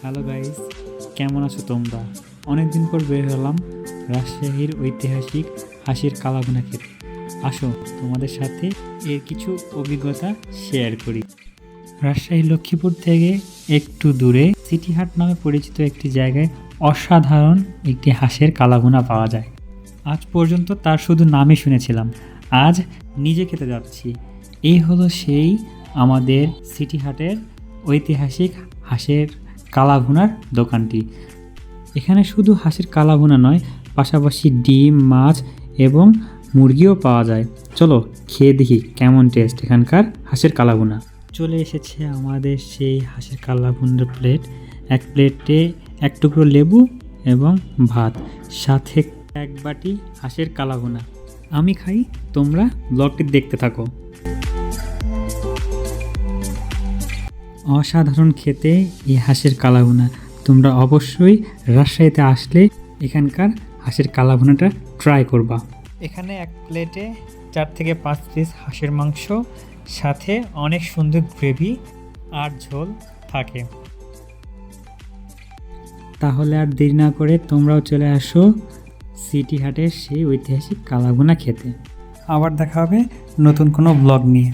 Hello guys, কেমন আছো তোমরা? অনেকদিন পর বের হলাম রাজশাহীর ঐতিহাসিক হাসির কালাভুনা খেতে। আসো তোমাদের সাথে এর কিছু অভিজ্ঞতা শেয়ার করি। রাজশাহী লক্ষ্মীপুর থেকে একটু দূরে সিটিহাট নামে পরিচিত একটি জায়গায় অসাধারণ একটি হাঁসের কালাভুনা পাওয়া যায়। আজ পর্যন্ত তার শুধু নামই শুনেছিলাম, আজ নিজে খেতে যাচ্ছি। এই হলো সেই আমাদের সিটিহাটের ঐতিহাসিক হাঁসের কালাভুনার দোকানটি। এখানে শুধু হাঁসের কালাভুনা নয়, পাশাপাশি ডিম, মাছ এবং মুরগিও পাওয়া যায়। চলো খেয়ে দেখি কেমন টেস্ট এখানকার হাঁসের কালাভুনা। চলে এসেছে আমাদের সেই হাঁসের কালাভুনার প্লেট। এক প্লেটে এক টুকরো লেবু এবং ভাত, সাথে এক বাটি হাঁসের কালাভুনা। আমি খাই, তোমরা ব্লগটি দেখতে থাকো। অসাধারণ খেতে এই হাঁসের কালাভুনা। তোমরা অবশ্যই রাজশাহীতে আসলে এখানকার হাঁসের কালাভুনাটা ট্রাই করবা। এখানে এক প্লেটে 4 থেকে 5 পিস হাঁসের মাংস, সাথে অনেক সুন্দর গ্রেভি আর ঝোল থাকে। তাহলে আর দেরি না করে তোমরাও চলে আসো সিটিহাটের সেই ঐতিহাসিক কালাভুনা খেতে। আবার দেখা হবে নতুন কোনো ব্লগ নিয়ে।